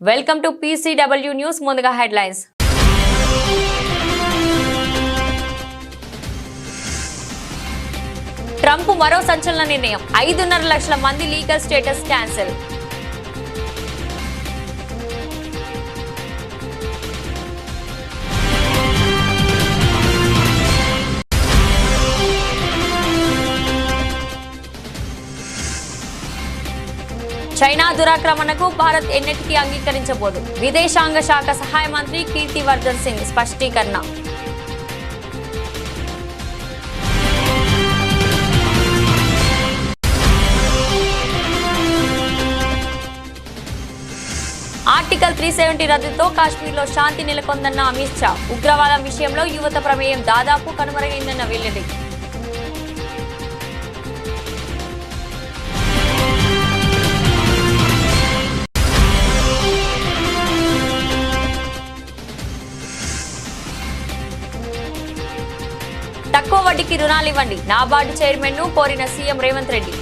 Welcome to PCW news. ముందుగా headlines. Trump మరో సంచలన నిర్ణయం. 5.5 లక్షల మంది లీగల్ స్టేటస్ క్యాన్సిల్. చైనా దురాక్రమణకు భారత్ ఎన్నటికీ అంగీకరించబోదు. విదేశాంగ శాఖ సహాయ మంత్రి కీర్తివర్ధన్ సింగ్ స్పష్టీకరణ. ఆర్టికల్ 370 రద్దుతో కాశ్మీర్లో శాంతి నెలకొందన్న అమిత్ షా. ఉగ్రవాదం విషయంలో యువత ప్రమేయం దాదాపు కనుమరుగైందన్న వెల్లడి. తక్కువ వడ్డీకి రుణాలు ఇవ్వండి, నాబార్డు చైర్మన్ ను కోరిన సీఎం రేవంత్ రెడ్డి.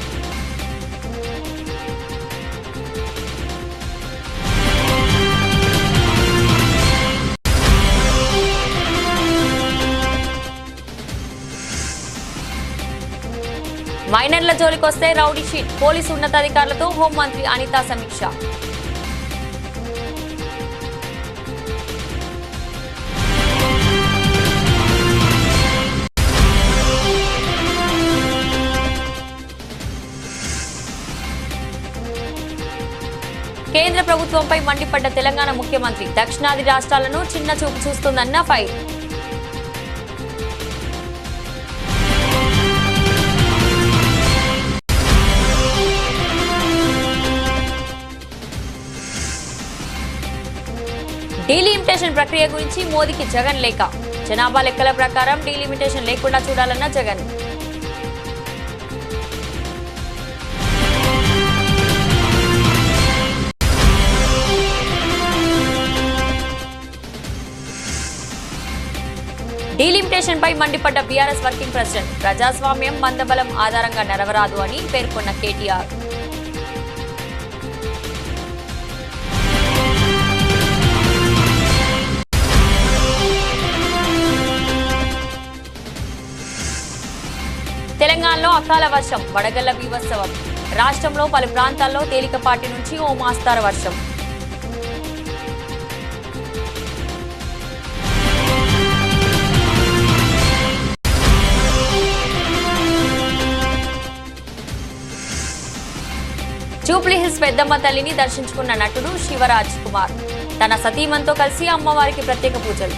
మైనర్ల జోలికొస్తే రౌడీ షీట్. పోలీసు ఉన్నతాధికారులతో హోంమంత్రి అనిత సమీక్ష. కేంద్ర ప్రభుత్వంపై మండిపడ్డ తెలంగాణ ముఖ్యమంత్రి. దక్షిణాది రాష్ట్రాలను చిన్న చూపు చూస్తుందన్న ఫైర్. డీలిమిటేషన్ ప్రక్రియ గురించి మోదీకి జగన్ లేఖ. జనాభా లెక్కల ప్రకారం డీలిమిటేషన్ లేకుండా చూడాలన్న జగన్. డీలిమిటేషన్ పై మండిపడ్డ బీఆర్ఎస్ వర్కింగ్ ప్రెసిడెంట్. ప్రజాస్వామ్యం మందబలం ఆధారంగా నడవరాదు అని పేర్కొన్న కేటీఆర్. తెలంగాణలో అకాల వర్షం, వడగళ్ల బీభత్సవం. రాష్ట్రంలో పలు ప్రాంతాల్లో తేలికపాటి నుంచి ఓ మోస్తరు వర్షం. జూబ్లీహిల్స్ పెద్దమ్మ తల్లిని దర్శించుకున్న నటుడు శివరాజ్ కుమార్. తన సతీమణితో కలిసి అమ్మవారికి ప్రత్యేక పూజలు.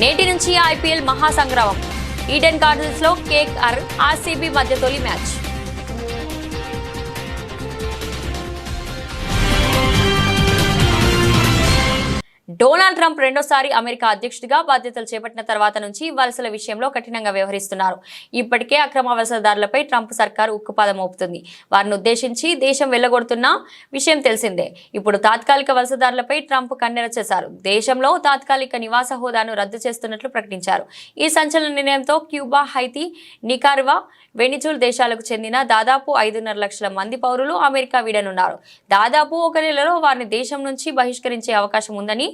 నేటి నుంచి IPL మహాసంగ్రామం. ఈడెన్ గార్డెన్స్ లో KKR RCB మధ్య తొలి మ్యాచ్. డొనాల్డ్ ట్రంప్ రెండోసారి అమెరికా అధ్యక్షుడిగా బాధ్యతలు చేపట్టిన తర్వాత నుంచి వలసల విషయంలో కఠినంగా వ్యవహరిస్తున్నారు. ఇప్పటికే అక్రమ వలసదారులపై ట్రంప్ సర్కారు ఉక్కుపాదం మోపుతుంది. వారిని ఉద్దేశించి దేశం వెళ్లగొడుతున్న విషయం తెలిసిందే. ఇప్పుడు తాత్కాలిక వలసదారులపై ట్రంప్ కన్నెర చేశారు. దేశంలో తాత్కాలిక నివాస హోదాను రద్దు చేస్తున్నట్లు ప్రకటించారు. ఈ సంచలన నిర్ణయంతో క్యూబా, హైతీ, నికారాగ్వా, వెనిజులా దేశాలకు చెందిన దాదాపు 5.5 లక్షల మంది పౌరులు అమెరికా వీడనున్నారు. దాదాపు ఒక నెలలో వారిని దేశం నుంచి బహిష్కరించే అవకాశం ఉందని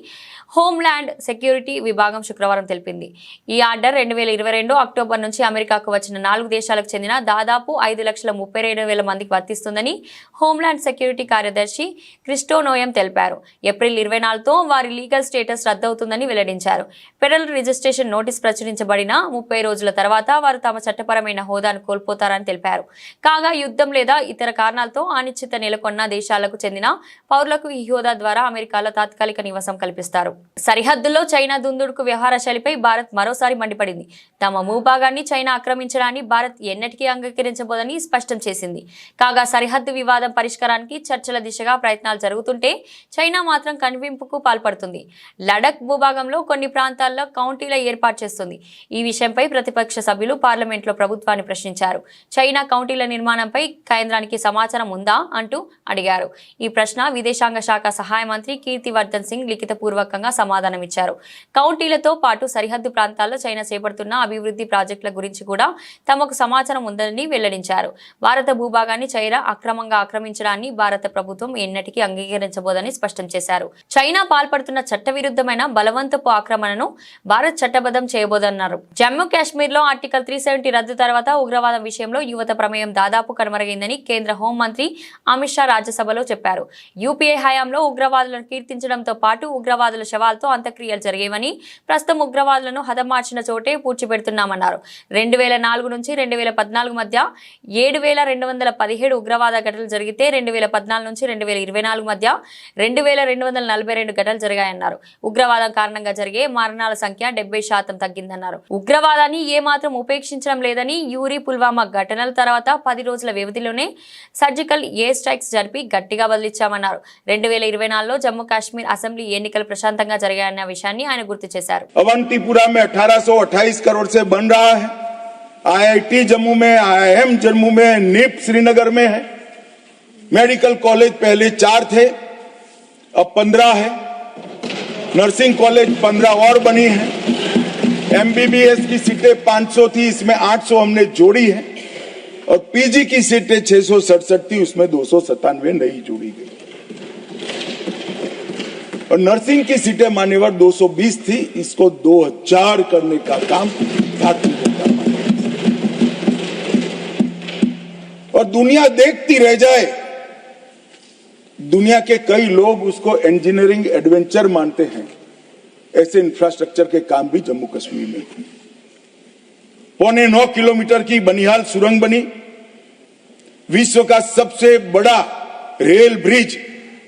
హోంల్యాండ్ సెక్యూరిటీ విభాగం శుక్రవారం తెలిపింది. ఈ ఆర్డర్ 2022 అక్టోబర్ నుంచి అమెరికాకు వచ్చిన 4 దేశాలకు చెందిన దాదాపు 5,32,000 మందికి వర్తిస్తుందని హోంల్యాండ్ సెక్యూరిటీ కార్యదర్శి క్రిస్టోనోయం తెలిపారు. ఏప్రిల్ 24తో వారి లీగల్ స్టేటస్ రద్దవుతుందని వెల్లడించారు. ఫెడరల్ రిజిస్ట్రేషన్ నోటీస్ ప్రచురించబడిన 30 రోజుల తర్వాత వారు తమ చట్టపరమైన హోదాను కోల్పోతారని తెలిపారు. కాగా యుద్ధం లేదా ఇతర కారణాలతో అనిశ్చిత నెలకొన్న దేశాలకు చెందిన పౌరులకు ఈ హోదా ద్వారా అమెరికాలో తాత్కాలిక నివాసం కల్పిస్తారు. సరిహద్దుల్లో చైనా దుందుడుకు వ్యవహార శైలిపై భారత్ మరోసారి మండిపడింది. తమ భూభాగాన్ని చైనా ఆక్రమించడాన్ని భారత్ ఎన్నటికీ అంగీకరించబోదని స్పష్టం చేసింది. కాగా సరిహద్దు వివాదం పరిష్కారానికి చర్చల దిశగా ప్రయత్నాలు జరుగుతుంటే చైనా మాత్రం కనువింపుకు పాల్పడుతుంది. లడఖ్ భూభాగంలో కొన్ని ప్రాంతాల్లో కౌంటీల ఏర్పాటు చేస్తుంది. ఈ విషయంపై ప్రతిపక్ష సభ్యులు పార్లమెంట్లో ప్రభుత్వాన్ని ప్రశ్నించారు. చైనా కౌంటీల నిర్మాణంపై కేంద్రానికి సమాచారం ఉందా అంటూ అడిగారు. ఈ ప్రశ్న విదేశాంగ శాఖ సహాయ మంత్రి కీర్తివర్ధన్ సింగ్ లిఖిత ఉద్దేశపూర్వకంగా సమాధానమిచ్చారు. కౌంటీలతో పాటు సరిహద్దు ప్రాంతాల్లో చైనా చేపడుతున్న అభివృద్ధి ప్రాజెక్టుల గురించి కూడా తమకు సమాచారం ఉందని వెల్లడించారు. భారత భూభాగాన్ని చైనా అక్రమంగా ఆక్రమించడాన్ని భారత ప్రభుత్వం ఎన్నటికీ అంగీకరించబోదని స్పష్టం చేశారు. చైనా పాల్పడుతున్న చట్టవిరుద్ధమైన బలవంతపు ఆక్రమణను భారత్ చట్టబద్ధం చేయబోదన్నారు. జమ్మూ కాశ్మీర్ లో ఆర్టికల్ 370 రద్దు తర్వాత ఉగ్రవాదం విషయంలో యువత ప్రమేయం దాదాపు కనుమరుగైందని కేంద్ర హోంమంత్రి అమిత్ షా రాజ్యసభలో చెప్పారు. యూపీఏ హయాంలో ఉగ్రవాదులను కీర్తించడంతో పాటు ఉగ్రవాదుల శవాలతో అంత్యక్రియలు జరిగేవని, ప్రస్తుతం ఉగ్రవాదులను హతమార్చిన చోటే పూడ్చిపెడుతున్నామన్నారు. 2004 నుంచి 2014 మధ్య 7,217 ఉగ్రవాద ఘటనలు జరిగితే 2014 నుంచి 2024 మధ్య 2,242 ఘటనలు జరిగాయన్నారు. ఉగ్రవాదం కారణంగా జరిగే మరణాల సంఖ్య 70% తగ్గిందన్నారు. ఉగ్రవాదాన్ని ఏమాత్రం ఉపేక్షించడం లేదని, యూరి పుల్వామా ఘటనల తర్వాత 10 రోజుల వ్యవధిలోనే సర్జికల్ ఎయిర్ స్ట్రైక్స్ జరిపి గట్టిగా బదిలిచ్చామన్నారు. 2024లో జమ్మూ కాశ్మీర్ అసెంబ్లీ ఎన్నికలు ప్రశాంతంగా జరిగాయన్న విషయాన్ని ఆయన గుర్తు చేశారు. अवंतीपुरा में 1828 करोड़ से बन रहा है. आईआईटी जम्मू में, आईआईएम जम्मू में, नीप श्रीनगर में है. मेडिकल कॉलेज पहले 4 थे, अब 15 है. नर्सिंग कॉलेज 15 और बनी है. एमबीबीएस की सीटें 500 थी, इसमें 800 हमने जोड़ी है. और पीजी की सीटें 667 थी, उसमें 297 नई जोड़ी गई. और नर्सिंग की सीटें मान्यवर 220 थी, इसको 2000 करने का काम भारतीय जनता पार्टी. और दुनिया देखती रह जाए. दुनिया के कई लोग उसको इंजीनियरिंग एडवेंचर मानते हैं. ऐसे इंफ्रास्ट्रक्चर के काम भी जम्मू कश्मीर में हुए. 9.25 किलोमीटर की बनिहाल सुरंग बनी. विश्व का सबसे बड़ा रेल ब्रिज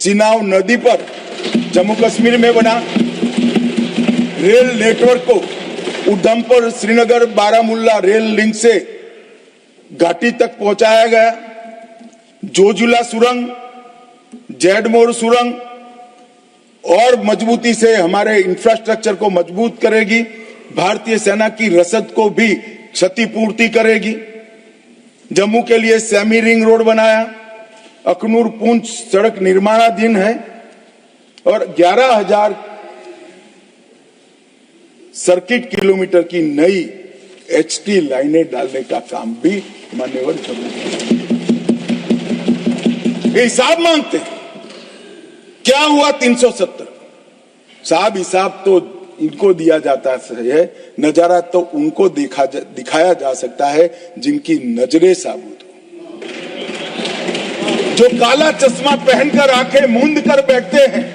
चिनाब नदी पर जम्मू कश्मीर में बना. रेल नेटवर्क को उधमपुर, श्रीनगर, बारामुल्ला रेल लिंक से घाटी तक पहुंचाया गया. जोजुला सुरंग, जैडमोर सुरंग और मजबूती से हमारे इंफ्रास्ट्रक्चर को मजबूत करेगी. भारतीय सेना की रसद को भी क्षतिपूर्ति करेगी. जम्मू के लिए सेमी रिंग रोड बनाया. अखनूर पुंछ सड़क निर्माणाधीन है और 11,000 सर्किट किलोमीटर की नई एचटी लाइनें डालने का काम भी मान्यवर जम्मू हिसाब मांगते हैं. क्या हुआ 370? साहब हिसाब तो इनको दिया जाता है, नजारा तो उनको दिखाया जा सकता है जिनकी नजरें साबुत हो. जो काला चश्मा पहनकर आंखें मूंद कर बैठते हैं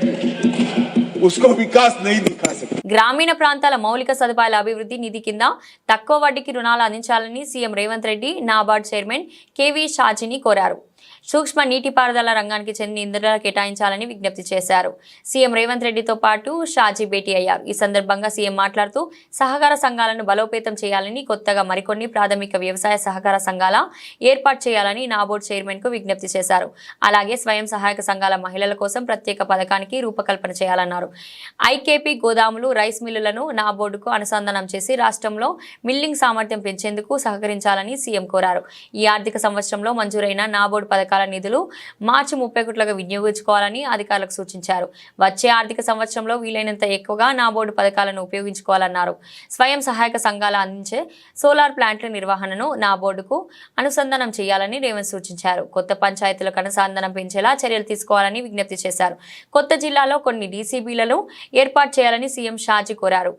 उसको विकास नहीं दिखा सकते. గ్రామీణ ప్రాంతాల మౌలిక సదుపాయాల అభివృద్ధి నిధి కింద తక్కువ వడ్డీకి రుణాలు అందించాలని CM Revanth Reddy NABARD chairman KV షాజీని కోరారు. సూక్ష్మ నీటిపారుదల రంగానికి చెందిన నిధులను కేటాయించాలని విజ్ఞప్తి చేశారు. సీఎం రేవంత్ రెడ్డితో పాటు షాజీ భేటీ అయ్యారు. ఈ సందర్భంగా సీఎం మాట్లాడుతూ సహకార సంఘాలను బలోపేతం చేయాలని, కొత్తగా మరికొన్ని ప్రాథమిక వ్యవసాయ సహకార సంఘాల ఏర్పాటు చేయాలని నాబోర్డ్ చైర్మన్ కు విజ్ఞప్తి చేశారు. అలాగే స్వయం సహాయక సంఘాల మహిళల కోసం ప్రత్యేక పథకానికి రూపకల్పన చేయాలన్నారు. ఐకేపీ గోదాములు, రైస్ మిల్లులను నాబోర్డుకు అనుసంధానం చేసి రాష్ట్రంలో మిల్లింగ్ సామర్థ్యం పెంచేందుకు సహకరించాలని సీఎం కోరారు. ఈ ఆర్థిక సంవత్సరంలో మంజూరైన నాబోర్డు పథకాల నిధులు మార్చి 31గా వినియోగించుకోవాలని అధికారులకు సూచించారు. వచ్చే ఆర్థిక సంవత్సరంలో వీలైనంత ఎక్కువగా నాబోర్డు పథకాలను ఉపయోగించుకోవాలన్నారు. స్వయం సహాయక సంఘాలు అందించే సోలార్ ప్లాంట్ల నిర్వహణను నాబోర్డుకు అనుసంధానం చేయాలని రేవంత్ సూచించారు. కొత్త పంచాయతీలకు అనుసంధానం పెంచేలా చర్యలు తీసుకోవాలని విజ్ఞప్తి చేశారు. కొత్త జిల్లాలో కొన్ని డీసీబీలను ఏర్పాటు చేయాలని సీఎం షాజీ కోరారు.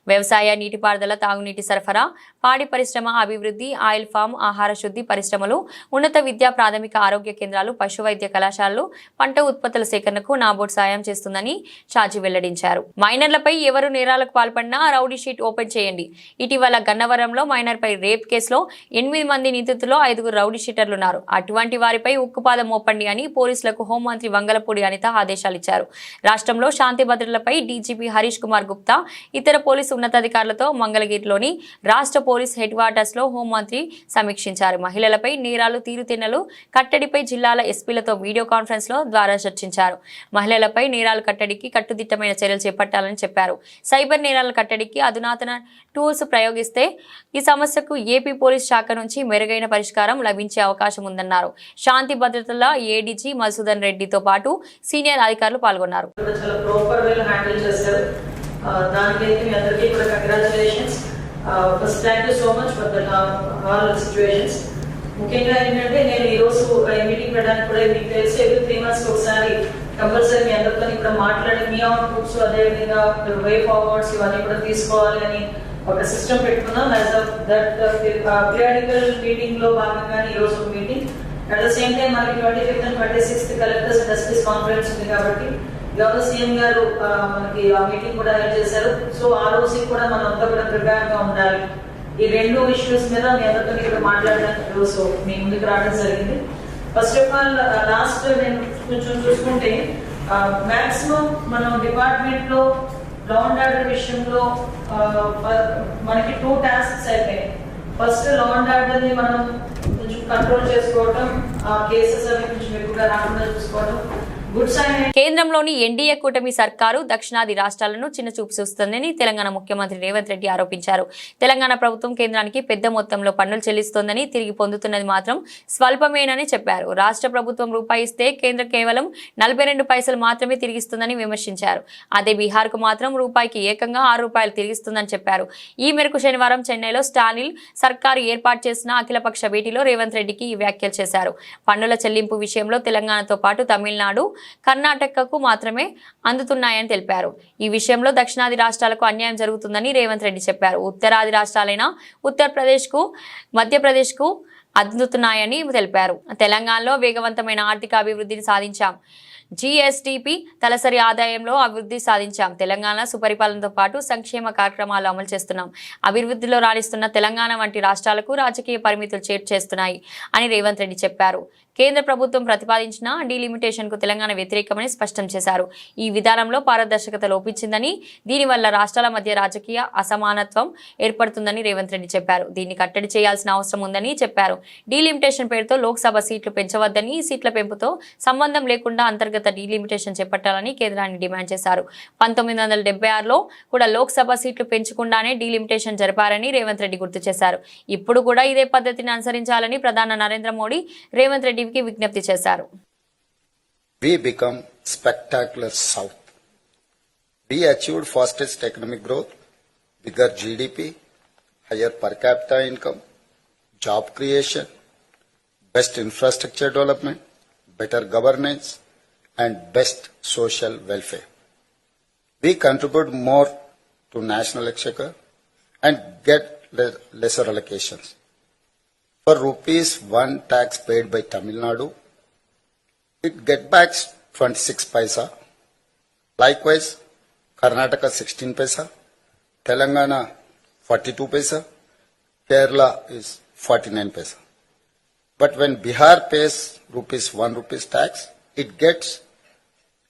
వ్యవసాయ, నీటిపారుదల, తాగునీటి సరఫరా, పాడి పరిశ్రమ అభివృద్ధి, ఆయిల్ ఫామ్, ఆహార శుద్ధి పరిశ్రమలు, ఉన్నత విద్యా, ప్రాథమిక ఆరోగ్య కేంద్రాలు, పశు వైద్య కళాశాలలు, పంట ఉత్పత్తుల సేకరణకు నాబోర్డు సాయం చేస్తుందని షాజీ వెల్లడించారు. మైనర్లపై ఎవరు నేరాలకు పాల్పడినా రౌడీ షీట్ ఓపెన్ చేయండి. ఇటీవల గన్నవరంలో మైనర్పై రేప్ కేసులో 8 మంది నిందితుల్లో 5 రౌడీ షీటర్లున్నారు. అటువంటి వారిపై ఉక్కుపాదం మోపండి అని పోలీసులకు హోంమంత్రి వంగలపూడి అనిత ఆదేశాలిచ్చారు. రాష్ట్రంలో శాంతి భద్రతలపై డీజీపీ హరీష్ కుమార్ గుప్తా, ఇతర పోలీసు ఉన్నతాధికారులతో మంగళగిరిలోని రాష్ట్ర పోలీస్ హెడ్ క్వార్టర్స్లో హోంమంత్రి సమీక్షించారు. మహిళలపై నేరాలు తీరుతెన్నులు కట్టడిపై జిల్లాల ఎస్పీలతో వీడియో కాన్ఫరెన్స్లో ద్వారా చర్చించారు. మహిళలపై నేరాలు కట్టడికి కట్టుదిట్టమైన చర్యలు చేపట్టాలని చెప్పారు. సైబర్ నేరాల కట్టడికి అధునాతన టూల్స్ ప్రయోగిస్తే ఈ సమస్యకు ఏపీ పోలీస్ శాఖ నుంచి మెరుగైన పరిష్కారం లభించే అవకాశం ఉందన్నారు. శాంతి భద్రతల ఏడీజీ మధుసూదన్ రెడ్డితో పాటు సీనియర్ అధికారులు పాల్గొన్నారు. దానికైతే మీ అందరికీ కూడా congratulations. First thank you so much for that all situations. ముఖ్యంగా ఏంటంటే నేను ఈరోజు మీటింగ్ పెట్టడానికి కూడా మీకు తెలిసి ఎవ్రీ 3 months ఒకసారి కంపల్సరీ మీ అందరితో ఇక్కడ మాట్లాడి మీ అవుట్ బుక్స్ అదేవిధంగా వే ఫార్వర్డ్స్ ఇవన్నీ కూడా తీసుకోవాలి అని ఒక సిస్టమ్ పెట్టుకున్నాం. As of that periodical meeting లో భాగంగానే ఈరోజు ఒక meeting. At the same time మనకి 25th and 26th collectors and SP's conference ఉంది కాబట్టి గౌరవ సీఎం గారు మనకి ఆ మీటింగ్ కూడా అరేంజ్ చేశారు. సో ఆ రోజుకి కూడా మనం అంతా కూడా ప్రిపేర్ గా ఉండాలి. ఈ 2 ఇష్యూస్ మీద మీ అందరితో ఇక్కడ మాట్లాడడానికి రోజు మీ ముందుకు రావడం జరిగింది. ఫస్ట్ ఆఫ్ ఆల్ లాస్ట్ నేను కొంచెం చూసుకుంటే మాక్సిమం మనం డిపార్ట్మెంట్ లో లా అండ్ ఆర్డర్ విషయంలో మనకి 2 tasks అయిపోయాయి. ఫస్ట్ లా అండ్ ఆర్డర్ ని మనం కొంచెం కంట్రోల్ చేసుకోవటం, ఆ కేసెస్ అవి కొంచెం ఎక్కువగా రాకుండా చూసుకోవడం. కేంద్రంలోని ఎన్డీఏ కూటమి సర్కారు దక్షిణాది రాష్ట్రాలను చిన్నచూపు చూస్తుందని తెలంగాణ ముఖ్యమంత్రి రేవంత్ రెడ్డి ఆరోపించారు. తెలంగాణ ప్రభుత్వం కేంద్రానికి పెద్ద మొత్తంలో పన్నులు చెల్లిస్తోందని, తిరిగి పొందుతున్నది మాత్రం స్వల్పమేనని చెప్పారు. రాష్ట్ర ప్రభుత్వం రూపాయి ఇస్తే కేంద్రం కేవలం 42 పైసలు మాత్రమే తిరిగిస్తుందని విమర్శించారు. అదే బీహార్కు మాత్రం రూపాయికి ఏకంగా 6 రూపాయలు తిరిగిస్తుందని చెప్పారు. ఈ మేరకు శనివారం చెన్నైలో స్టాలిన్ సర్కారు ఏర్పాటు చేసిన అఖిలపక్ష భేటీలో రేవంత్ రెడ్డికి ఈ వ్యాఖ్యలు చేశారు. పన్నుల చెల్లింపు విషయంలో తెలంగాణతో పాటు తమిళనాడు, కర్ణాటకకు మాత్రమే అందుతున్నాయని తెలిపారు. ఈ విషయంలో దక్షిణాది రాష్ట్రాలకు అన్యాయం జరుగుతుందని రేవంత్ రెడ్డి చెప్పారు. ఉత్తరాది రాష్ట్రాలైన ఉత్తరప్రదేశ్కు, మధ్యప్రదేశ్కు అందుతున్నాయని తెలిపారు. తెలంగాణలో వేగవంతమైన ఆర్థిక అభివృద్ధిని సాధించాం. జీఎస్టీపీ తలసరి ఆదాయంలో అభివృద్ధి సాధించాం. తెలంగాణ సుపరిపాలనతో పాటు సంక్షేమ కార్యక్రమాలు అమలు చేస్తున్నాం. అభివృద్ధిలో రాణిస్తున్న తెలంగాణ వంటి రాష్ట్రాలకు రాజకీయ పరిమితులు చేస్తున్నాయి అని రేవంత్ రెడ్డి చెప్పారు. కేంద్ర ప్రభుత్వం ప్రతిపాదించిన డీలిమిటేషన్ కు తెలంగాణ వ్యతిరేకమని స్పష్టం చేశారు. ఈ విధానంలో పారదర్శకత లోపించిందని, దీనివల్ల రాష్ట్రాల మధ్య రాజకీయ అసమానత్వం ఏర్పడుతుందని రేవంత్ రెడ్డి చెప్పారు. దీన్ని కట్టడి చేయాల్సిన అవసరం ఉందని చెప్పారు. డీలిమిటేషన్ పేరుతో లోక్సభ సీట్లు పెంచవద్దని, ఈ సీట్ల పెంపుతో సంబంధం లేకుండా అంతర్గత డీలిమిటేషన్ చేపట్టాలని కేంద్రాన్ని డిమాండ్ చేశారు. 1976లో కూడా లోక్సభ సీట్లు పెంచకుండానే డీలిమిటేషన్ జరిపారని రేవంత్ రెడ్డి గుర్తు చేశారు. ఇప్పుడు కూడా ఇదే పద్ధతిని అనుసరించాలని ప్రధాని నరేంద్ర మోడీ రేవంత్ రెడ్డి విజ్ఞప్తి చేశారు. We become spectacular South. We achieved fastest economic growth, bigger GDP, higher per capita income, job creation, best infrastructure development, better governance, and best social welfare. We contribute more to national exchequer and get lesser allocations. For ₹1 tax paid by Tamil Nadu, it get back 26 paisa. Likewise, Karnataka 16 paisa, Telangana 42 paisa, Kerala is 49 paisa. But when Bihar pays ₹1 tax, it gets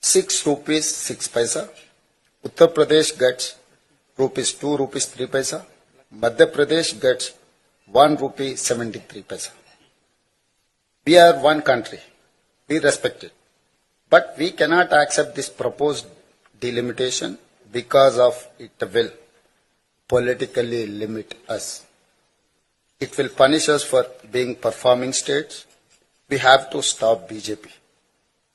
₹6 6 paisa. Uttar Pradesh gets ₹2 3 paisa. Madhya Pradesh gets ₹1 73 paisa. We are one country. We respect it. But we cannot accept this proposed delimitation because of it will politically limit us. It will punish us for being performing states. We have to stop BJP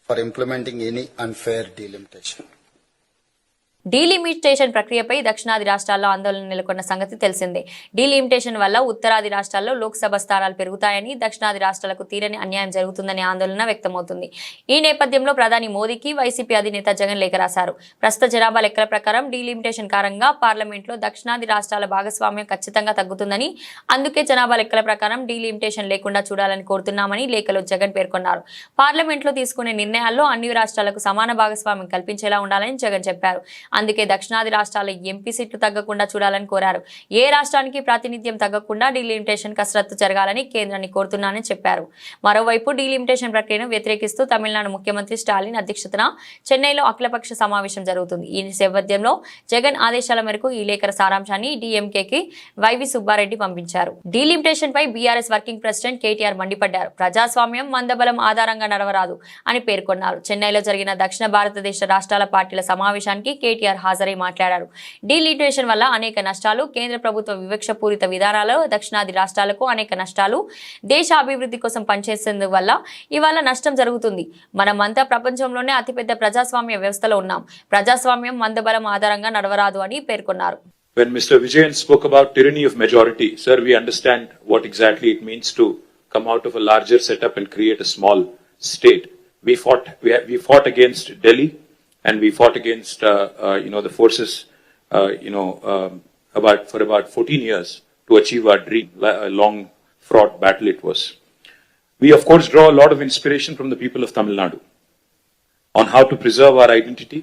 for implementing any unfair delimitation. Delimitation ప్రక్రియపై దక్షిణాది రాష్ట్రాల్లో ఆందోళన నెలకొన్న సంగతి తెలిసిందే. Delimitation వల్ల ఉత్తరాది రాష్ట్రాల్లో లోక్సభ స్థానాలు పెరుగుతాయని, దక్షిణాది రాష్ట్రాలకు తీరని అన్యాయం జరుగుతుందనే ఆందోళన వ్యక్తమవుతుంది. ఈ నేపథ్యంలో ప్రధాని మోదీకి వైసీపీ అధినేత జగన్ లేఖ రాశారు. ప్రస్తుత జనాభా లెక్కల ప్రకారం డీలిమిటేషన్ కారణంగా పార్లమెంట్లో దక్షిణాది రాష్ట్రాల భాగస్వామ్యం ఖచ్చితంగా తగ్గుతుందని, అందుకే జనాభా లెక్కల ప్రకారం డీలిమిటేషన్ లేకుండా చూడాలని కోరుతున్నామని లేఖలో జగన్ పేర్కొన్నారు. పార్లమెంట్లో తీసుకునే నిర్ణయాల్లో అన్ని రాష్ట్రాలకు సమాన భాగస్వామ్యం కల్పించేలా ఉండాలని జగన్ చెప్పారు. అందుకే దక్షిణాది రాష్ట్రాల ఎంపీ సీట్లు తగ్గకుండా చూడాలని కోరారు. ఏ రాష్ట్రానికి ప్రాతినిధ్యం తగ్గకుండా డీలిమిటేషన్ కసరత్తు జరగాలని కేంద్రాన్ని కోరుతున్నానని చెప్పారు. మరోవైపు డీలిమిటేషన్ ప్రక్రియను వ్యతిరేకిస్తూ తమిళనాడు ముఖ్యమంత్రి స్టాలిన్ అధ్యక్షతన చెన్నైలో అఖిలపక్ష సమావేశం జరుగుతుంది. ఈ నేపథ్యంలో జగన్ ఆదేశాల మేరకు ఈ లేఖల సారాంశాన్ని డీఎంకేకి వైవి సుబ్బారెడ్డి పంపించారు. డీలిమిటేషన్ పై బీఆర్ఎస్ వర్కింగ్ ప్రెసిడెంట్ కేటీఆర్ మండిపడ్డారు. ప్రజాస్వామ్యం మందబలం ఆధారంగా నడవరాదు అని పేర్కొన్నారు. చెన్నైలో జరిగిన దక్షిణ భారతదేశ రాష్ట్రాల పార్టీల సమావేశానికి కేటీఆర్ హాజరై మాట్లాడారు. డీలిమిటేషన్ వల్ల అనేక నష్టాలు, కేంద్ర ప్రభుత్వ వివక్షపూరిత విధానాలు దక్షిణాది రాష్ట్రాలకు అనేక నష్టాలు, దేశ అభివృద్ధి కోసం పనిచేసేందుకు వల్ల ఇవాళ నష్టం జరుగుతుంది. మనమంతా ప్రపంచంలోనే అతిపెద్ద ప్రజాస్వామ్య వ్యవస్థలో ఉన్నాం. ప్రజాస్వామ్యం మందబలం ఆధారంగా నడవరాదు అని పేర్కొన్నారు. When Mr. Vijayan spoke about tyranny of majority, sir, we understand what exactly it means to come out of a larger setup and create a small state. We fought against Delhi, and we fought against the forces for about 14 years to achieve our dream. A long fraught battle it was. We of course draw a lot of inspiration from the people of Tamil Nadu on how to preserve our identity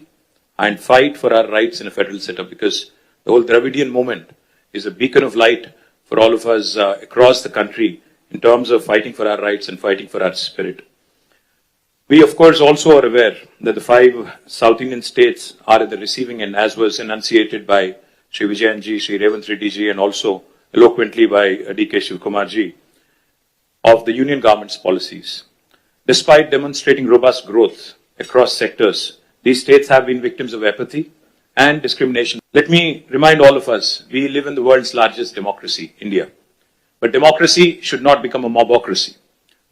and fight for our rights in a federal setup, because the whole Dravidian movement is a beacon of light for all of us across the country in terms of fighting for our rights and fighting for our spirit. We of course also are aware that the 5 South Indian states are at the receiving end, as was enunciated by Shri Vijayan ji, Shri Revanth Reddy ji, and also eloquently by D.K. Shivkumar ji, of the union government's policies. Despite demonstrating robust growth across sectors, these states have been victims of apathy and discrimination. Let me remind all of us, we live in the world's largest democracy, India. But democracy should not become a mobocracy.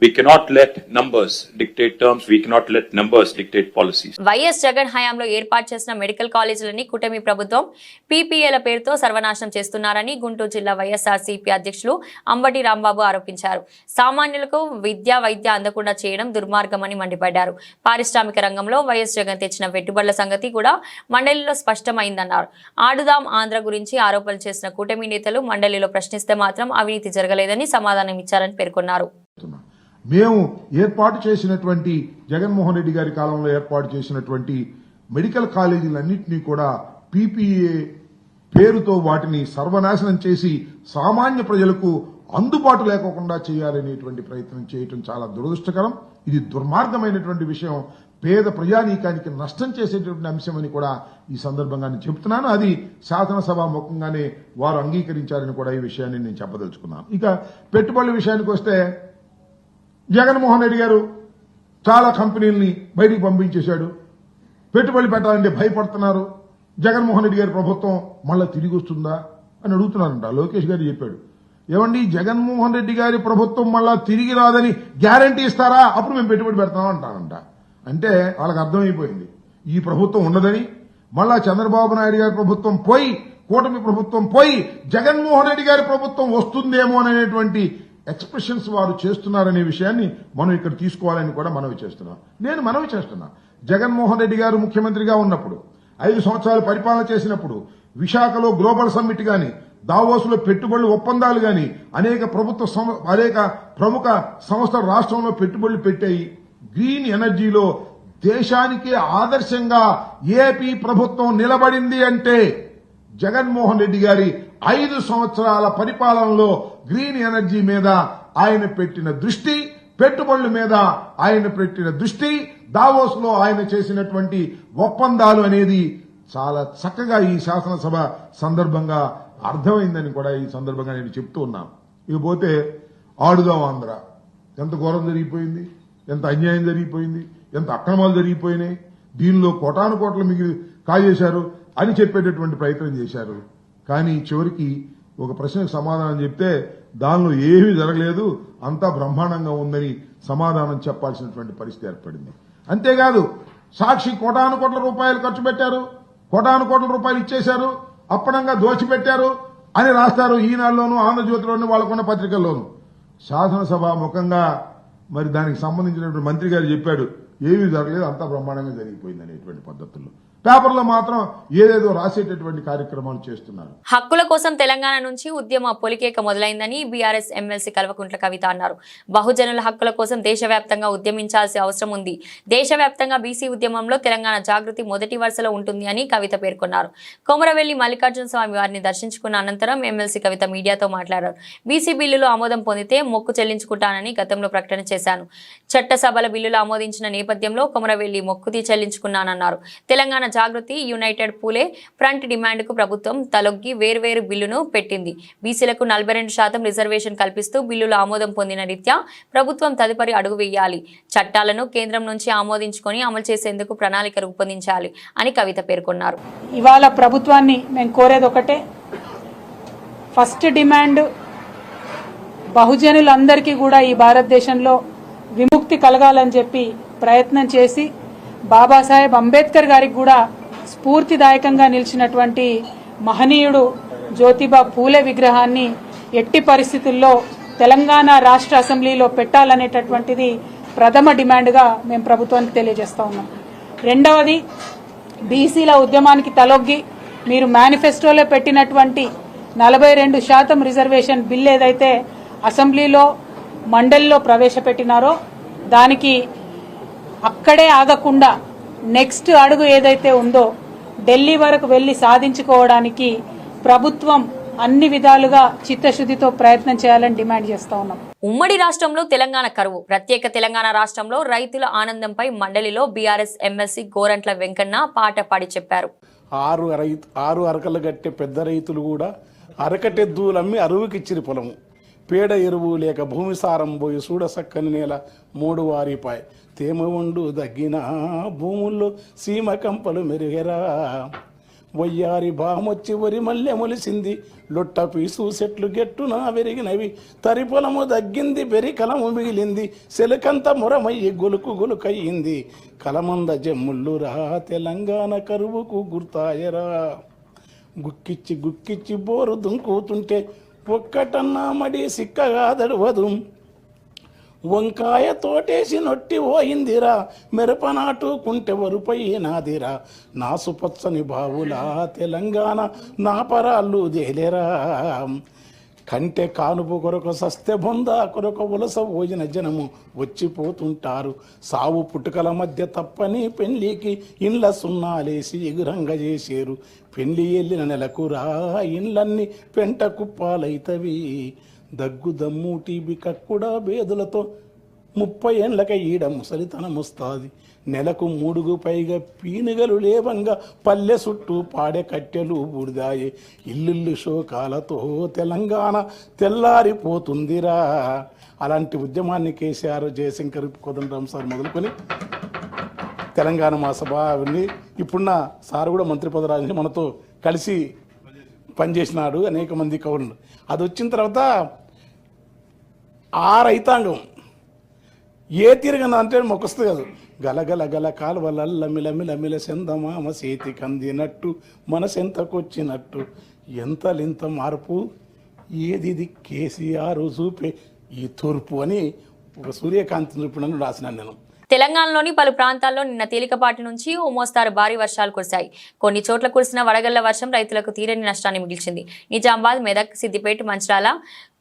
We cannot let numbers dictate terms. We cannot let numbers dictate policies. YS Jagan హయాంలో ఏర్పాటు చేసిన medical కాలేజీలని కూటమి ప్రభుత్వం పీపీఏల పేరుతో సర్వనాశనం చేస్తున్నారని గుంటూరు జిల్లా వైఎస్ఆర్సీపీ అధ్యక్షులు అంబటి రాంబాబు ఆరోపించారు. సామాన్యులకు వైద్య అందకుండా చేయడం దుర్మార్గమని మండిపడ్డారు. పారిశ్రామిక రంగంలో వైఎస్ జగన్ తెచ్చిన పెట్టుబడుల సంగతి కూడా మండలిలో స్పష్టమైందన్నారు. ఆడుదాం ఆంధ్ర గురించి ఆరోపణలు చేసిన కూటమి నేతలు మండలిలో ప్రశ్నిస్తే మాత్రం అవినీతి జరగలేదని సమాధానం ఇచ్చారని పేర్కొన్నారు. మేము ఏర్పాటు చేసినటువంటి జగన్మోహన్ రెడ్డి గారి కాలంలో ఏర్పాటు చేసినటువంటి మెడికల్ కాలేజీలన్నింటినీ కూడా పీపీఏ పేరుతో వాటిని సర్వనాశనం చేసి సామాన్య ప్రజలకు అందుబాటు లేకోకుండా చేయాలనేటువంటి ప్రయత్నం చేయటం చాలా దురదృష్టకరం. ఇది దుర్మార్గమైనటువంటి విషయం, పేద ప్రజానీకానికి నష్టం చేసేటువంటి అంశం అని కూడా ఈ సందర్భంగా నేను చెబుతున్నాను. అది శాసనసభ ముఖంగానే వారు అంగీకరించారని కూడా ఈ విషయాన్ని నేను చెప్పదలుచుకున్నాను. ఇక పెట్టుబడుల విషయానికి వస్తే జగన్మోహన్ రెడ్డి గారు చాలా కంపెనీల్ని బయటికి పంపించేశాడు. పెట్టుబడి పెట్టాలంటే భయపడుతున్నారు. జగన్మోహన్ రెడ్డి గారి ప్రభుత్వం మళ్ళా తిరిగి వస్తుందా అని అడుగుతున్నారంట. లోకేష్ గారు చెప్పాడు, ఏమండి జగన్మోహన్ రెడ్డి గారి ప్రభుత్వం మళ్ళా తిరిగి రాదని గ్యారంటీ ఇస్తారా, అప్పుడు మేము పెట్టుబడి పెడతాం అంటానంట. అంటే వాళ్ళకి అర్థమైపోయింది ఈ ప్రభుత్వం ఉండదని. మళ్ళా చంద్రబాబు నాయుడు గారి ప్రభుత్వం పోయి, కూటమి ప్రభుత్వం పోయి జగన్మోహన్ రెడ్డి గారి ప్రభుత్వం వస్తుందేమో అనేటువంటి ఎక్స్ప్రెషన్స్ వారు చేస్తున్నారనే విషయాన్ని మనం ఇక్కడ తీసుకోవాలని కూడా మనవి చేస్తున్నాం. నేను మనవి చేస్తున్నా, జగన్మోహన్ రెడ్డి గారు ముఖ్యమంత్రిగా ఉన్నప్పుడు 5 సంవత్సరాలు పరిపాలన చేసినప్పుడు విశాఖలో గ్లోబల్ సమ్మిట్ గాని, దావోసులో పెట్టుబడుల ఒప్పందాలు గాని, అనేక ప్రముఖ సంస్థలు రాష్ట్రంలో పెట్టుబడులు పెట్టాయి. గ్రీన్ ఎనర్జీలో దేశానికి ఆదర్శంగా ఏపీ ప్రభుత్వం నిలబడింది అంటే జగన్మోహన్ రెడ్డి గారి 5 సంవత్సరాల పరిపాలనలో గ్రీన్ ఎనర్జీ మీద ఆయన పెట్టిన దృష్టి, పెట్టుబడుల మీద ఆయన పెట్టిన దృష్టి, దావోస్ లో ఆయన చేసినటువంటి ఒప్పందాలు అనేది చాలా చక్కగా ఈ శాసనసభ సందర్భంగా అర్థమైందని కూడా ఈ సందర్భంగా నేను చెప్తూ ఉన్నాను. ఇకపోతే ఆడుదాం ఆంధ్ర, ఎంత ఘోరం జరిగిపోయింది, ఎంత అన్యాయం జరిగిపోయింది, ఎంత అక్రమాలు జరిగిపోయినాయి, దీనిలో కోటాను కోట్ల మిగిలి కాజేశారు అని చెప్పేటటువంటి ప్రయత్నం చేశారు. కానీ చివరికి ఒక ప్రశ్నకు సమాధానం చెప్తే దానిలో ఏమీ జరగలేదు, అంతా బ్రహ్మాండంగా ఉందని సమాధానం చెప్పాల్సినటువంటి పరిస్థితి ఏర్పడింది. అంతేకాదు సాక్షి కోటాను కోట్ల రూపాయలు ఖర్చు పెట్టారు, కోటాను కోట్ల రూపాయలు ఇచ్చేశారు, అప్పనంగా దోచిపెట్టారు అని రాస్తారు ఈనాడులోను, ఆంధ్రజ్యోతిలోను, వాళ్ళకున్న పత్రికల్లోనూ. శాసనసభ ముఖంగా మరి దానికి సంబంధించినటువంటి మంత్రి గారు చెప్పాడు ఏమీ జరగలేదు, అంతా బ్రహ్మాండంగా జరిగిపోయింది అనేటువంటి పద్ధతుల్లో. పేపర్లో మాత్రం ఏదేదో రాసేటటువంటి కార్యక్రమాలు చేస్తున్నారు. హక్కుల కోసం తెలంగాణ నుంచి ఉద్యమ పొలికేక మొదలైందని బీఆర్ఎస్ ఎమ్మెల్సీ కల్వకుంట్ల కవిత అన్నారు. బహుజనుల హక్కుల కోసం దేశవ్యాప్తంగా ఉద్యమించాల్సిన అవసరం ఉంది. దేశవ్యాప్తంగా బీసీ ఉద్యమంలో తెలంగాణ జాగృతి మొదటి వరుసలో ఉంటుంది అని కవిత పేర్కొన్నారు. కొమరవెల్లి మల్లికార్జున స్వామి వారిని దర్శించుకున్న అనంతరం ఎమ్మెల్సీ కవిత మీడియాతో మాట్లాడారు. బీసీ బిల్లులు ఆమోదం పొందితే మొక్కు చెల్లించుకుంటానని గతంలో ప్రకటన చేశాను. చట్టసభల బిల్లులు ఆమోదించిన నేపథ్యంలో కొమరవెల్లి మొక్కుతీ చెల్లించుకున్నానన్నారు. తెలంగాణ జాగృతి యునైటెడ్ పూలే ఫ్రంట్ డిమాండ్కు ప్రభుత్వం తలొగ్గి వేర్వేరు బిల్లును పెట్టింది. బీసీలకు 42% రిజర్వేషన్ కల్పిస్తూ బిల్లులు ఆమోదం పొందిన రీత్యా ప్రభుత్వం తదుపరి అడుగు వేయాలి. చట్టాలను కేంద్రం నుంచి ఆమోదించుకొని అమలు చేసేందుకు ప్రణాళిక రూపొందించాలి అని కవిత పేర్కొన్నారు. ఇవాళ ప్రభుత్వాన్ని మేము కోరేది ఒకటే, ఫస్ట్ డిమాండ్ బహుజనులందరికీ కూడా ఈ భారతదేశంలో విముక్తి కలగాలని చెప్పి ప్రయత్నం చేసి బాబాసాహెబ్ అంబేద్కర్ గారికి కూడా స్ఫూర్తిదాయకంగా నిలిచినటువంటి మహనీయుడు జ్యోతిబా పూలే విగ్రహాన్ని ఎట్టి పరిస్థితుల్లో తెలంగాణ రాష్ట్ర అసెంబ్లీలో పెట్టాలనేటటువంటిది ప్రథమ డిమాండ్గా మేము ప్రభుత్వానికి తెలియజేస్తా ఉన్నాం. రెండవది, బీసీల ఉద్యమానికి తలొగ్గి మీరు మేనిఫెస్టోలో పెట్టినటువంటి 42% రిజర్వేషన్ బిల్ ఏదైతే అసెంబ్లీలో మండలిలో ప్రవేశపెట్టినారో దానికి అక్కడే ఆగకుండా నెక్స్ట్ అడుగు ఏదైతే ఉందో ఢిల్లీ వరకు వెళ్లి సాధించుకోవడానికి ప్రభుత్వం అన్ని విధాలుగా చిత్తశుద్ధితో ప్రయత్నం చేయాలని డిమాండ్ చేస్తా ఉన్నాం. ఉమ్మడి రాష్ట్రంలో తెలంగాణ కరువు. ప్రత్యేక తెలంగాణ రాష్ట్రంలో రైతుల ఆనందంపై మండలిలో బీఆర్ఎస్ ఎమ్మెల్సీ గోరంట్ల వెంకన్న పాట పాడి చెప్పారు. ఆరు అరకలు గట్టే పెద్ద రైతులు కూడా అరకటెద్దులమ్మి అరువుకిచ్చిరి పొలము. పేడ ఎరువు లేక భూమి సారం పోయి చూడసక్కని నేల మూడు వారిపాయ్. తేమ ఉండు దగ్గిన భూముల్లో సీమ కంపలు మెరుగెరా. వయ్యారి బామొచ్చి వరి మల్లె మొలిసింది. లొట్ట పీసు చెట్లు గెట్టున పెరిగినవి. తరి పొలము దగ్గింది బెరికలము మిగిలింది. సెలకంత మురమయ్యి గొలుకు గొలుకయ్యింది. కలమంద జమ్ముళ్ళురా తెలంగాణ కరువుకు గుర్తాయరా. గుక్కిచ్చి బోరు దుంకుతుంటే ఒక్కటన్నా మడి సిక్కగా దడవదు. వంకాయ తోటేసి నొట్టి పోయిందిరా. మిరపనాటు కుంటె వరుపైనాదిరా. నాసుపచ్చని బావులా తెలంగాణ నా పరాళ్ళు దేలేరా. కంటె కానుపు కొరకు సస్తె బొంద కొరకు ఉలస పోయిన జనము వచ్చిపోతుంటారు. సావు పుట్టుకల మధ్య తప్పని పెళ్లికి ఇండ్ల సున్నాలేసి ఎగురంగ చేసేరు. పెళ్లి వెళ్ళిన నెలకురా ఇండ్లన్నీ పెంట కుప్పాలైతవి. దగ్గు దమ్ము టీబీ కక్కుడా బేదులతో 30 ఏండ్లక ఈడ ముసలితనం వస్తుంది. నెలకు 3కు పైగా పీనుగలు లేవంగా పల్లె చుట్టూ పాడె కట్టెలు బూడిదాయే. ఇల్లు శోకాలతో తెలంగాణ తెల్లారిపోతుందిరా. అలాంటి ఉద్యమాన్ని కేసీఆర్, జయశంకర్, కోదండరాం సార్ మొదలుకొని తెలంగాణ మహాసభ అవన్నీ ఇప్పుడున్న సార్ కూడా మంత్రి పదరాజు మనతో కలిసి పనిచేసినాడు. అనేక మంది కవులు. అది వచ్చిన తర్వాత ఆ రైతాంగం ఏ తిరగన అంటే మొక్కొస్తుంది కాదు. గలగల గల కాలువలల్ల మిలమిల సెందమామ చేతి కందినట్టు మనసెంతకొచ్చినట్టు. ఎంతలింత మార్పు ఏది కేసీఆర్ చూపే ఈ తూర్పు అని ఒక సూర్యకాంతి చూపినని రాసినాను నేను. తెలంగాణలోని పలు ప్రాంతాల్లో నిన్న తేలికపాటి నుంచి ఓ మోస్తారు భారీ వర్షాలు కురిశాయి. కొన్ని చోట్ల కురిసిన వడగళ్ల వర్షం రైతులకు తీరని నష్టాన్ని మిగిల్చింది. నిజామాబాద్, మెదక్, సిద్దిపేట, మంచిర్యాల,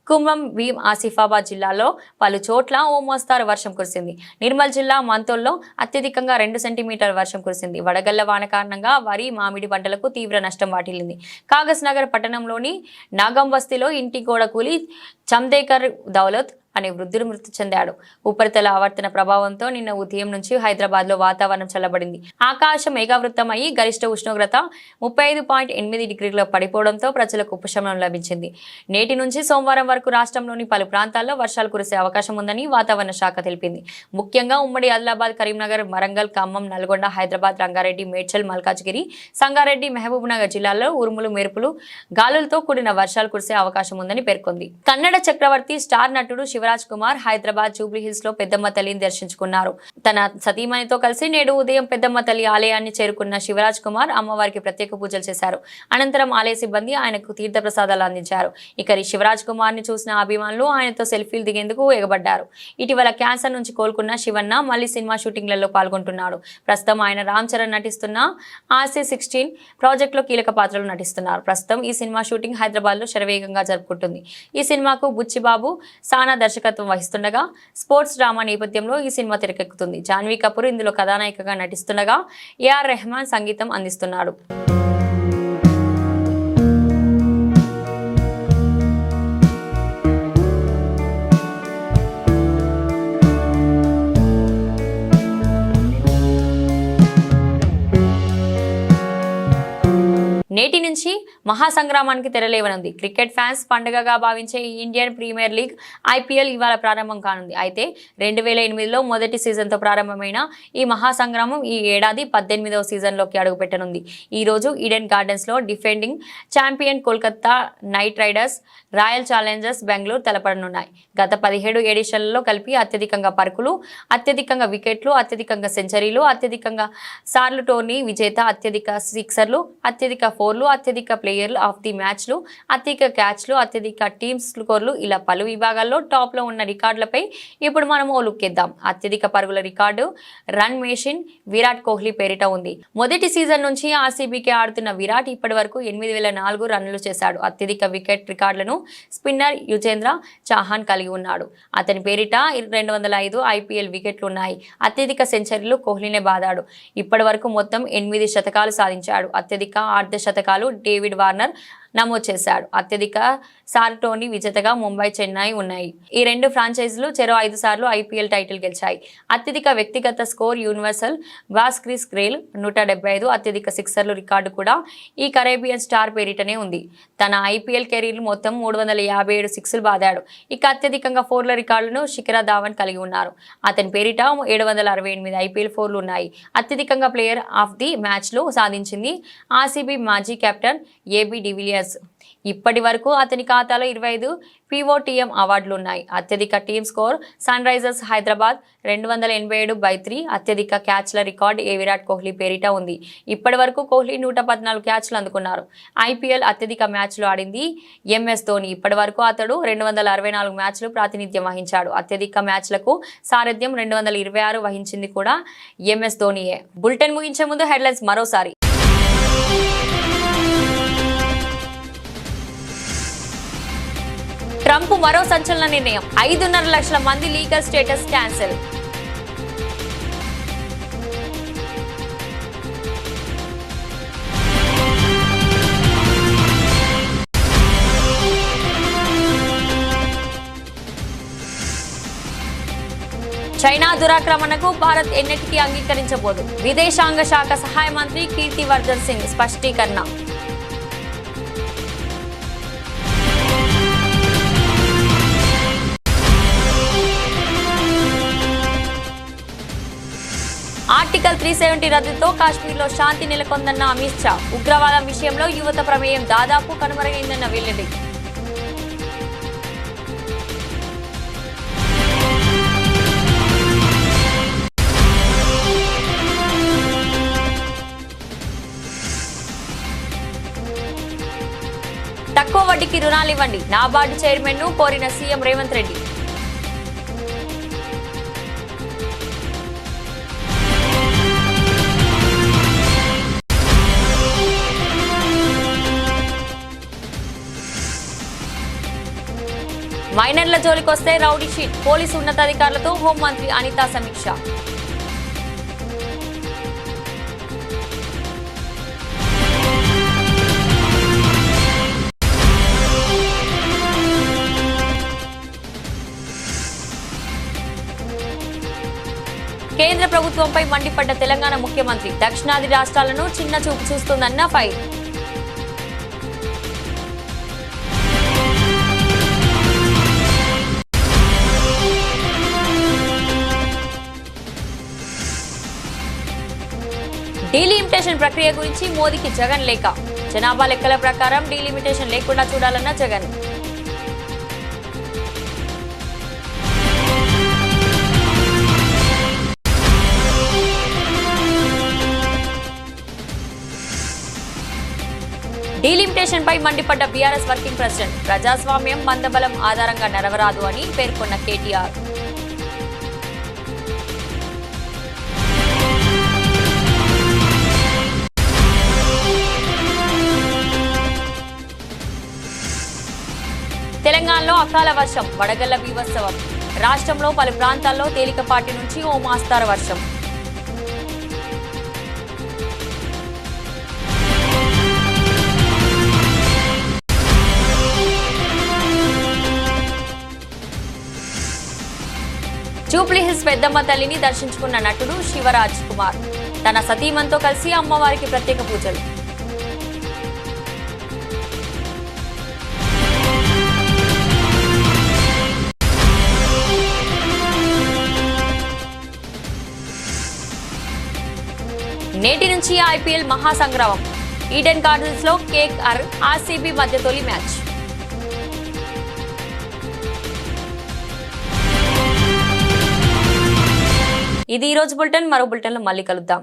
కుమ్మం, భీం, ఆసిఫాబాద్ జిల్లాల్లో పలు చోట్ల ఓ మోస్తారు వర్షం కురిసింది. నిర్మల్ జిల్లా మంతోల్లో అత్యధికంగా 2 సెంటీమీటర్ల వర్షం కురిసింది. వడగళ్ల వాన కారణంగా వరి, మామిడి పంటలకు తీవ్ర నష్టం వాటిల్లింది. కాగజ్ నగర్ పట్టణంలోని నాగం బస్తీలో ఇంటి గోడ కూలి చందేకర్ దౌలత్ అనే వృద్ధుడు మృతి చెందాడు. ఉపరితల ఆవర్తన ప్రభావంతో నిన్న ఉదయం నుంచి హైదరాబాద్ లో వాతావరణం చల్లబడింది. ఆకాశం మేఘావృతమై గరిష్ట ఉష్ణోగ్రత 35.8 డిగ్రీల పడిపోవడంతో ప్రజలకు ఉపశమనం లభించింది. నేటి నుంచి సోమవారం వరకు రాష్ట్రంలోని పలు ప్రాంతాల్లో వర్షాలు కురిసే అవకాశం ఉందని వాతావరణ శాఖ తెలిపింది. ముఖ్యంగా ఉమ్మడి ఆదిలాబాద్, కరీంనగర్, వరంగల్, ఖమ్మం, నల్గొండ, హైదరాబాద్, రంగారెడ్డి, మేడ్చల్, మల్కాజ్గిరి, సంగారెడ్డి, మహబూబ్నగర్ జిల్లాల్లో ఉరుములు, మెరుపులు, గాలులతో కూడిన వర్షాలు కురిసే అవకాశం ఉందని పేర్కొంది. కన్నడ చక్రవర్తి స్టార్ నటుడు శివ శివరాజ్ కుమార్ హైదరాబాద్ జూబ్లీ హిల్స్ లో పెద్దమ్మ తల్లిని దర్శించుకున్నారు. తన సతీమణితో కలిసి నేడు ఉదయం పెద్దమ్మ తల్లి ఆలయాన్ని చేరుకున్న శివరాజ్ కుమార్ అమ్మవారికి ప్రత్యేక పూజలు చేశారు. అనంతరం ఆలయ సిబ్బంది ఆయనకు తీర్థ ప్రసాదాలు అందించారు. ఇక శివరాజ్ కుమార్ ని చూసిన అభిమానులు ఆయనతో సెల్ఫీలు దిగేందుకు ఎగబడ్డారు. ఇటీవల క్యాన్సర్ నుంచి కోలుకున్న శివన్న మళ్లీ సినిమా షూటింగ్లలో పాల్గొంటున్నాడు. ప్రస్తుతం ఆయన రామ్ చరణ్ నటిస్తున్న RC16 ప్రాజెక్ట్ లో కీలక పాత్రలు నటిస్తున్నారు. ప్రస్తుతం ఈ సినిమా షూటింగ్ హైదరాబాద్ లో శరవేగంగా జరుపుకుంటుంది. ఈ సినిమాకు బుచ్చిబాబు సానా దర్శకత్వం వహిస్తుండగా స్పోర్ట్స్ డ్రామా నేపథ్యంలో ఈ సినిమా తెరకెక్కుతుంది. జాన్వీ కపూర్ ఇందులో కథానాయికగా నటిస్తుండగా AR రెహమాన్ సంగీతం అందిస్తున్నాడు. నేటి నుంచి మహాసంగ్రామానికి తెరలేవనుంది. క్రికెట్ ఫ్యాన్స్ పండుగగా భావించే ఈ ఇండియన్ ప్రీమియర్ లీగ్ IPL ఇవాళ ప్రారంభం కానుంది. అయితే 2008లో మొదటి సీజన్తో ప్రారంభమైన ఈ మహాసంగ్రామం ఈ ఏడాది 18వ సీజన్లోకి అడుగుపెట్టనుంది. ఈ రోజు ఈడెన్ గార్డెన్స్లో defending champion Kolkata Knight Riders Royal Challengers Bengaluru తలపడనున్నాయి. గత 17 ఎడిషన్లలో కలిపి అత్యధికంగా పరుగులు, అత్యధికంగా వికెట్లు, అత్యధికంగా సెంచరీలు, అత్యధికంగా సార్లు టోర్నీ విజేత, అత్యధిక సిక్సర్లు, అత్యధిక ఫోర్లు, అత్యధిక ప్లేయర్లు ఆఫ్ ది మ్యాచ్లు, అత్యధిక క్యాచ్లు, అత్యధిక టీమ్ స్కోర్లు ఇలా పలు విభాగాల్లో టాప్లో ఉన్న రికార్డులపై ఇప్పుడు మనం ఓ లుక్ ఇద్దాం. అత్యధిక పరుగుల record run machine Virat Kohli పేరిట ఉంది. మొదటి సీజన్ నుంచి RCBకి ఆడుతున్న విరాట్ ఇప్పటి వరకు 8004 రన్నులు చేశాడు. అత్యధిక వికెట్ రికార్డులను స్పిన్నర్ యుజేంద్ర చాహన్ కలిగి ఉన్నాడు. అతని పేరిట 205 IPL వికెట్లు ఉన్నాయి. అత్యధిక సెంచరీలు కోహ్లీనే బాదాడు. ఇప్పటి వరకు మొత్తం 8 శతకాలు సాధించాడు. అత్యధిక అర్ధ శతకాలు డేవిడ్ వార్నర్ నమోదు చేశాడు. అత్యధిక సార్లు టోర్నీ విజేతగా ముంబై, చెన్నై ఉన్నాయి. ఈ రెండు ఫ్రాంచైజీలు చెరో 5 సార్లు IPL టైటిల్ గెలిచాయి. అత్యధిక వ్యక్తిగత స్కోర్ యూనివర్సల్ బాస్ క్రిస్ గ్రేల్ 175. అత్యధిక సిక్సర్లు రికార్డు కూడా ఈ కరేబియన్ స్టార్ పేరిటనే ఉంది. తన IPL కెరీర్ మొత్తం 357 సిక్స్లు బాదాడు. ఇక అత్యధికంగా ఫోర్ల రికార్డులను శిఖర్ ధావన్ కలిగి ఉన్నారు. అతని పేరిట 768 IPL ఫోర్లు ఉన్నాయి. అత్యధికంగా ప్లేయర్ ఆఫ్ ది మ్యాచ్లు సాధించింది RCB మాజీ కెప్టెన్ AB డివిలియర్స్. ఇప్పటి వరకు అతని ఖాతాలో 25 POTM అవార్డులు ఉన్నాయి. అత్యధిక team score Sunrisers Hyderabad 287/3. అత్యధిక క్యాచ్ల రికార్డు విరాట్ కోహ్లీ పేరిట ఉంది. ఇప్పటి వరకు కోహ్లీ 114 క్యాచ్లు అందుకున్నారు. IPL అత్యధిక మ్యాచ్లు ఆడింది MS ధోని. ఇప్పటి వరకు అతడు 264 మ్యాచ్లు ప్రాతినిధ్యం వహించాడు. అత్యధిక మ్యాచ్లకు సారథ్యం 226 వహించింది కూడా MS ధోనియే. బులెటిన్ ముగించే ముందు హెడ్లైన్స్ మరోసారి. ట్రంప్ మరో సంచలన నిర్ణయం. 5.5 లక్షల మంది లీగల్ స్టేటస్ క్యాన్సిల్. చైనా దురాక్రమణకు భారత్ ఎన్నటికీ అంగీకరించబోదు. విదేశాంగ శాఖ సహాయ మంత్రి కీర్తివర్ధన్ సింగ్ స్పష్టీకరణ. ఆర్టికల్ 370 రద్దుతో కాశ్మీర్లో శాంతి నెలకొందన్న అమిత్ షా. ఉగ్రవాదం విషయంలో యువత ప్రమేయం దాదాపు కనుమరుగైందన్న వెల్లడి. తక్కువ వడ్డీకి రుణాలు ఇవ్వండి, నాబార్డు చైర్మన్ ను కోరిన సీఎం రేవంత్ రెడ్డి. మైనర్ల జోలికొస్తే రౌడీ షీట్. పోలీసు ఉన్నతాధికారులతో హోంమంత్రి అనిత సమీక్ష. కేంద్ర ప్రభుత్వంపై మండిపడ్డ తెలంగాణ ముఖ్యమంత్రి. దక్షిణాది రాష్ట్రాలను చిన్న చూపు చూస్తుందన్న ఫైర్. డీలిమిటేషన్ ప్రక్రియ గురించి మోదీకి జగన్ లేఖ. జనాభా లెక్కల ప్రకారం డీలిమిటేషన్ లేకుండా చూడాలన్న జగన్. నోటిఫికేషన్ పై మండిపడ్డ బీఆర్ఎస్ వర్కింగ్ ప్రెసిడెంట్ ప్రజాస్వామ్యం మందబలం ఆధారంగా నెరవేరాదు అని పేర్కొన్న కేటీఆర్. తెలంగాణలో అకాల వర్షం, వడగళ్ల బీభత్సవం. రాష్ట్రంలో పలు ప్రాంతాల్లో తేలికపాటి నుంచి ఓ మోస్తరు వర్షం. జూబ్లీహిల్స్ పెద్దమ్మ తల్లిని దర్శించుకున్న నటుడు శివరాజ్ కుమార్ తన సతీమణితో కలిసి అమ్మవారికి ప్రత్యేక పూజలు. నేటి నుంచి ఐపీఎల్ మహాసంగ్రామం. ఈడెన్ గార్డెన్స్ లో కేకేఆర్ ఆర్సీబీ మధ్య తొలి మ్యాచ్. ఇది ఈ రోజు బులెటిన్. మరో బులెటిన్ లో మళ్ళీ కలుద్దాం.